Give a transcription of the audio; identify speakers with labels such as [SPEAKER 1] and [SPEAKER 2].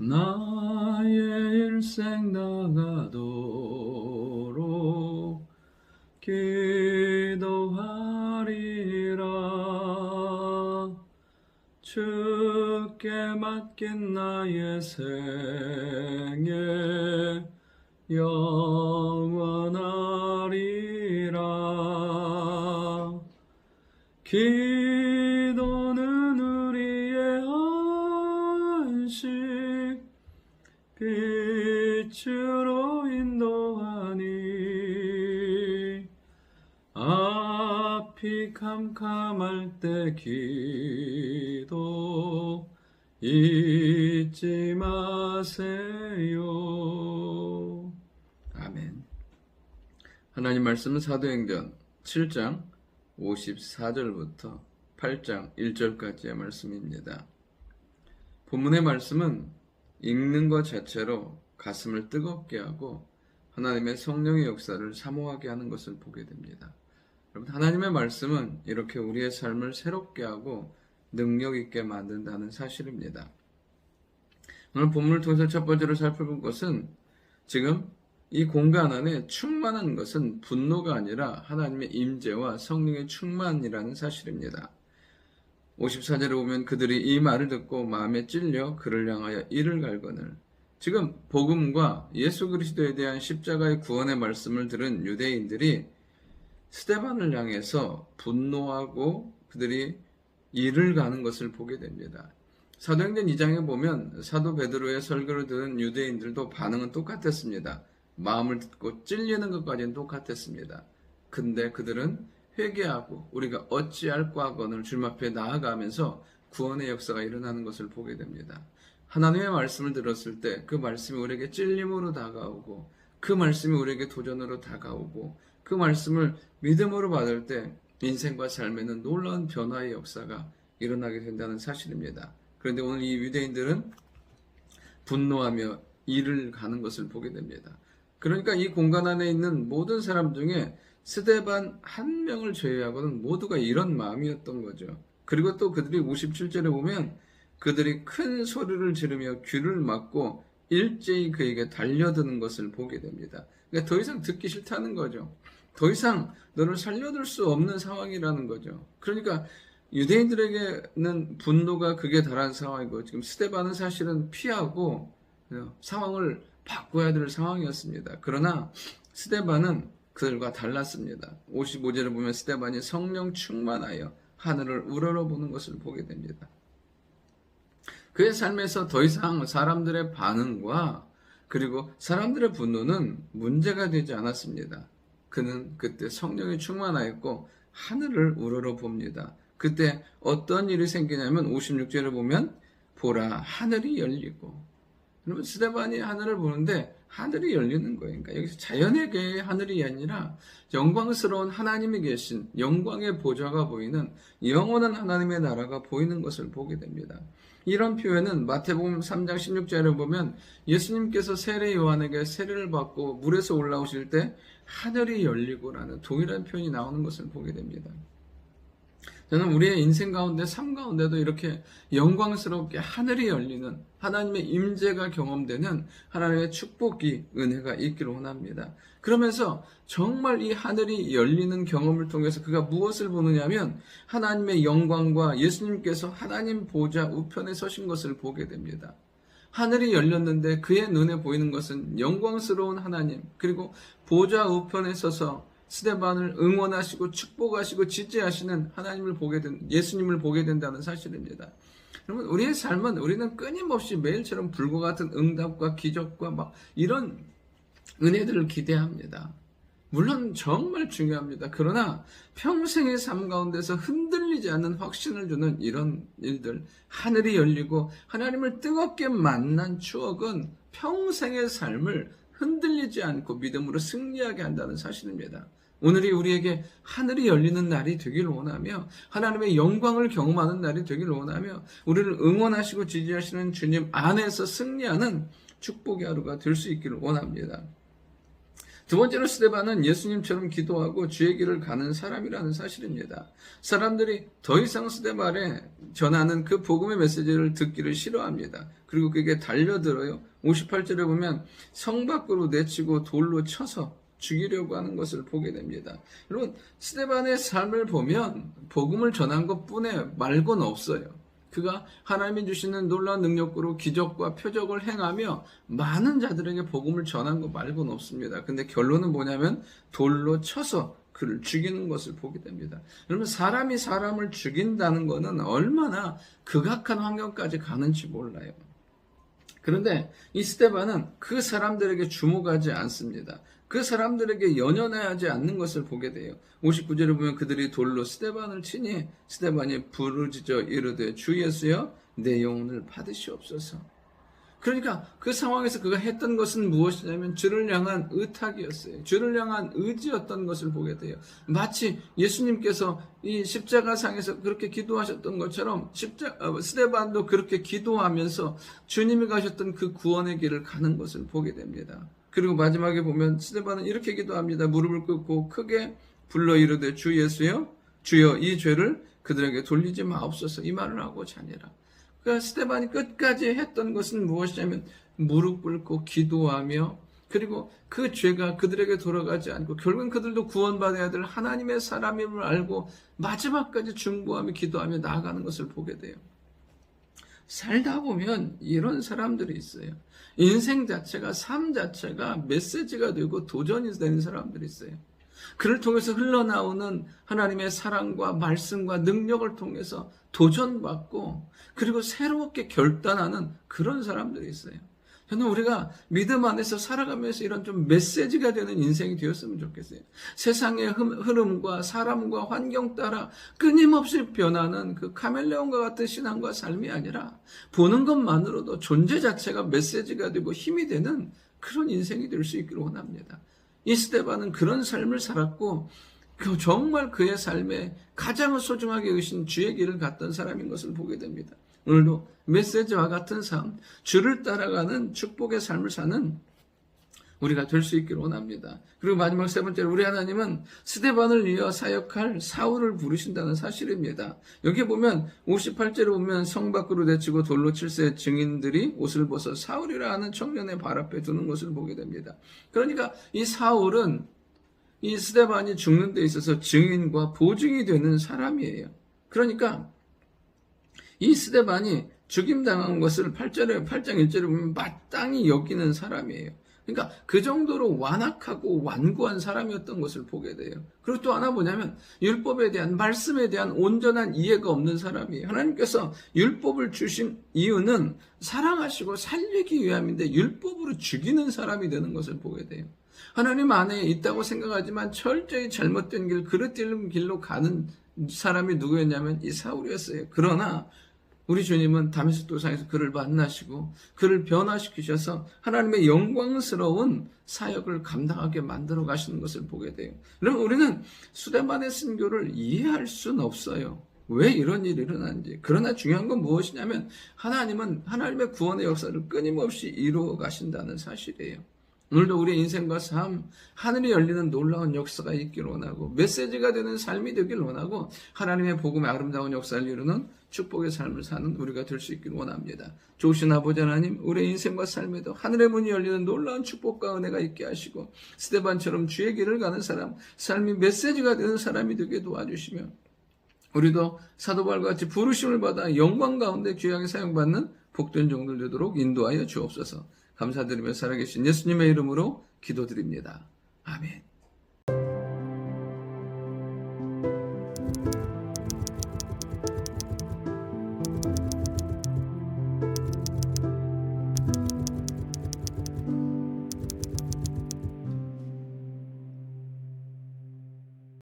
[SPEAKER 1] 나의 일생 나가도록 기도하리라. 주께 맡긴 나의 생애 영원하리라. 기도는 우리의 안식, 빛으로 인도하니 앞이 캄캄할 때 기도 잊지 마세요. 아멘. 하나님 말씀은 사도행전 7장 54절부터 8장 1절까지의 말씀입니다. 본문의 말씀은 읽는 것 자체로 가슴을 뜨겁게 하고 하나님의 성령의 역사를 사모하게 하는 것을 보게 됩니다. 여러분, 하나님의 말씀은 이렇게 우리의 삶을 새롭게 하고 능력 있게 만든다는 사실입니다. 오늘 본문을 통해서 첫 번째로 살펴볼 것은 지금 이 공간 안에 충만한 것은 분노가 아니라 하나님의 임재와 성령의 충만이라는 사실입니다. 54절에 보면 그들이 이 말을 듣고 마음에 찔려 그를 향하여 이를 갈거늘. 지금 복음과 예수 그리스도에 대한 십자가의 구원의 말씀을 들은 유대인들이 스데반을 향해서 분노하고 그들이 이를 가는 것을 보게 됩니다. 사도행전 2장에 보면 사도 베드로의 설교를 들은 유대인들도 반응은 똑같았습니다. 마음을 듣고 찔리는 것까지는 똑같았습니다. 근데 그들은 회개하고 우리가 어찌할까 하거늘 주님 앞에 나아가면서 구원의 역사가 일어나는 것을 보게 됩니다. 하나님의 말씀을 들었을 때 그 말씀이 우리에게 찔림으로 다가오고 그 말씀이 우리에게 도전으로 다가오고 그 말씀을 믿음으로 받을 때 인생과 삶에는 놀라운 변화의 역사가 일어나게 된다는 사실입니다. 그런데 오늘 이 유대인들은 분노하며 이를 가는 것을 보게 됩니다. 그러니까 이 공간 안에 있는 모든 사람 중에 스데반 한 명을 제외하고는 모두가 이런 마음이었던 거죠. 그리고 또 그들이 57절에 보면 그들이 큰 소리를 지르며 귀를 막고 일제히 그에게 달려드는 것을 보게 됩니다. 그러니까 더 이상 듣기 싫다는 거죠. 더 이상 너를 살려둘 수 없는 상황이라는 거죠. 그러니까 유대인들에게는 분노가 극에 달한 상황이고 지금 스데반은 사실은 피하고 상황을 바꿔야 될 상황이었습니다. 그러나 스데반은 그들과 달랐습니다. 55절을 보면 스데반이 성령 충만하여 하늘을 우러러보는 것을 보게 됩니다. 그의 삶에서 더 이상 사람들의 반응과 그리고 사람들의 분노는 문제가 되지 않았습니다. 그는 그때 성령이 충만하였고 하늘을 우러러봅니다. 그때 어떤 일이 생기냐면 56절을 보면 보라 하늘이 열리고, 여러분 스데반이 하늘을 보는데 하늘이 열리는 거예요. 그러니까 여기서 자연의 계의 하늘이 아니라 영광스러운 하나님이 계신 영광의 보좌가 보이는 영원한 하나님의 나라가 보이는 것을 보게 됩니다. 이런 표현은 마태복음 3장 16절에 보면 예수님께서 세례 요한에게 세례를 받고 물에서 올라오실 때 하늘이 열리고라는 동일한 표현이 나오는 것을 보게 됩니다. 저는 우리의 인생 가운데 삶 가운데도 이렇게 영광스럽게 하늘이 열리는 하나님의 임재가 경험되는 하나님의 축복이 은혜가 있기를 원합니다. 그러면서 정말 이 하늘이 열리는 경험을 통해서 그가 무엇을 보느냐 하면 하나님의 영광과 예수님께서 하나님 보좌 우편에 서신 것을 보게 됩니다. 하늘이 열렸는데 그의 눈에 보이는 것은 영광스러운 하나님, 그리고 보좌 우편에 서서 스데반을 응원하시고 축복하시고 지지하시는 하나님을 보게 된, 예수님을 보게 된다는 사실입니다. 여러분, 우리의 삶은 우리는 끊임없이 매일처럼 불과 같은 응답과 기적과 막 이런 은혜들을 기대합니다. 물론 정말 중요합니다. 그러나 평생의 삶 가운데서 흔들리지 않는 확신을 주는 이런 일들, 하늘이 열리고 하나님을 뜨겁게 만난 추억은 평생의 삶을 흔들리지 않고 믿음으로 승리하게 한다는 사실입니다. 오늘이 우리에게 하늘이 열리는 날이 되기를 원하며 하나님의 영광을 경험하는 날이 되기를 원하며 우리를 응원하시고 지지하시는 주님 안에서 승리하는 축복의 하루가 될 수 있기를 원합니다. 두 번째로 스데반은 예수님처럼 기도하고 주의 길을 가는 사람이라는 사실입니다. 사람들이 더 이상 스데반에 전하는 그 복음의 메시지를 듣기를 싫어합니다. 그리고 그게 달려들어요. 58절에 보면 성 밖으로 내치고 돌로 쳐서 죽이려고 하는 것을 보게 됩니다. 여러분, 스데반의 삶을 보면 복음을 전한 것뿐에 말고는 없어요. 그가 하나님이 주시는 놀라운 능력으로 기적과 표적을 행하며 많은 자들에게 복음을 전한 것 말고는 없습니다. 근데 결론은 뭐냐면 돌로 쳐서 그를 죽이는 것을 보게 됩니다. 여러분, 사람이 사람을 죽인다는 것은 얼마나 극악한 환경까지 가는지 몰라요. 그런데 이 스데반은 그 사람들에게 주목하지 않습니다. 그 사람들에게 연연하지 않는 것을 보게 돼요. 59절에 보면 그들이 돌로 스데반을 치니 스데반이 부르짖어 이르되 주 예수여 내 영혼을 받으시옵소서. 그러니까 그 상황에서 그가 했던 것은 무엇이냐면 주를 향한 의탁이었어요. 주를 향한 의지였던 것을 보게 돼요. 마치 예수님께서 이 십자가상에서 그렇게 기도하셨던 것처럼 스데반도 그렇게 기도하면서 주님이 가셨던 그 구원의 길을 가는 것을 보게 됩니다. 그리고 마지막에 보면 스데반은 이렇게 기도합니다. 무릎을 꿇고 크게 불러 이르되 주 예수여 주여 이 죄를 그들에게 돌리지 마옵소서 이 말을 하고 자니라. 그러니까 스데반이 끝까지 했던 것은 무엇이냐면 무릎 꿇고 기도하며 그리고 그 죄가 그들에게 돌아가지 않고 결국은 그들도 구원받아야 될 하나님의 사람임을 알고 마지막까지 중보하며 기도하며 나아가는 것을 보게 돼요. 살다 보면 이런 사람들이 있어요. 인생 자체가, 삶 자체가 메시지가 되고 도전이 되는 사람들이 있어요. 그를 통해서 흘러나오는 하나님의 사랑과 말씀과 능력을 통해서 도전받고 그리고 새롭게 결단하는 그런 사람들이 있어요. 저는 우리가 믿음 안에서 살아가면서 이런 좀 메시지가 되는 인생이 되었으면 좋겠어요. 세상의 흐름과 사람과 환경 따라 끊임없이 변하는 그 카멜레온과 같은 신앙과 삶이 아니라 보는 것만으로도 존재 자체가 메시지가 되고 힘이 되는 그런 인생이 될 수 있기를 원합니다. 이 스데반은 그런 삶을 살았고 정말 그의 삶에 가장 소중하게 여기신 주의 길을 갔던 사람인 것을 보게 됩니다. 오늘도 메시지와 같은 삶, 주를 따라가는 축복의 삶을 사는 우리가 될 수 있기를 원합니다. 그리고 마지막 세 번째로 우리 하나님은 스데반을 이어 사역할 사울을 부르신다는 사실입니다. 여기 보면 58절에 보면 성 밖으로 내치고 돌로 칠세 증인들이 옷을 벗어 사울이라 하는 청년의 발 앞에 두는 것을 보게 됩니다. 그러니까 이 사울은 이 스데반이 죽는 데 있어서 증인과 보증이 되는 사람이에요. 그러니까 이 스데반이 죽임당한 것을 8장 1절에 보면 마땅히 여기는 사람이에요. 그러니까 그 정도로 완악하고 완고한 사람이었던 것을 보게 돼요. 그리고 또 하나 뭐냐면 율법에 대한 말씀에 대한 온전한 이해가 없는 사람이에요. 하나님께서 율법을 주신 이유는 사랑하시고 살리기 위함인데 율법으로 죽이는 사람이 되는 것을 보게 돼요. 하나님 안에 있다고 생각하지만 철저히 잘못된 길, 그릇된 길로 가는 사람이 누구였냐면 이 사울이었어요. 그러나 우리 주님은 다메섹 도상에서 그를 만나시고 그를 변화시키셔서 하나님의 영광스러운 사역을 감당하게 만들어 가시는 것을 보게 돼요. 여러분, 우리는 스데반의 순교를 이해할 수는 없어요. 왜 이런 일이 일어났는지. 그러나 중요한 건 무엇이냐면 하나님은 하나님의 구원의 역사를 끊임없이 이루어 가신다는 사실이에요. 오늘도 우리의 인생과 삶, 하늘이 열리는 놀라운 역사가 있기를 원하고 메시지가 되는 삶이 되길 원하고 하나님의 복음의 아름다운 역사를 이루는 축복의 삶을 사는 우리가 될 수 있기를 원합니다. 좋으신 아버지 하나님, 우리의 인생과 삶에도 하늘의 문이 열리는 놀라운 축복과 은혜가 있게 하시고 스데반처럼 주의 길을 가는 사람, 삶이 메시지가 되는 사람이 되게 도와주시며 우리도 사도 바울과 같이 부르심을 받아 영광 가운데 귀하게 사용받는 복된 종들 되도록 인도하여 주옵소서. 감사드리며 살아계신 예수님의 이름으로 기도드립니다. 아멘.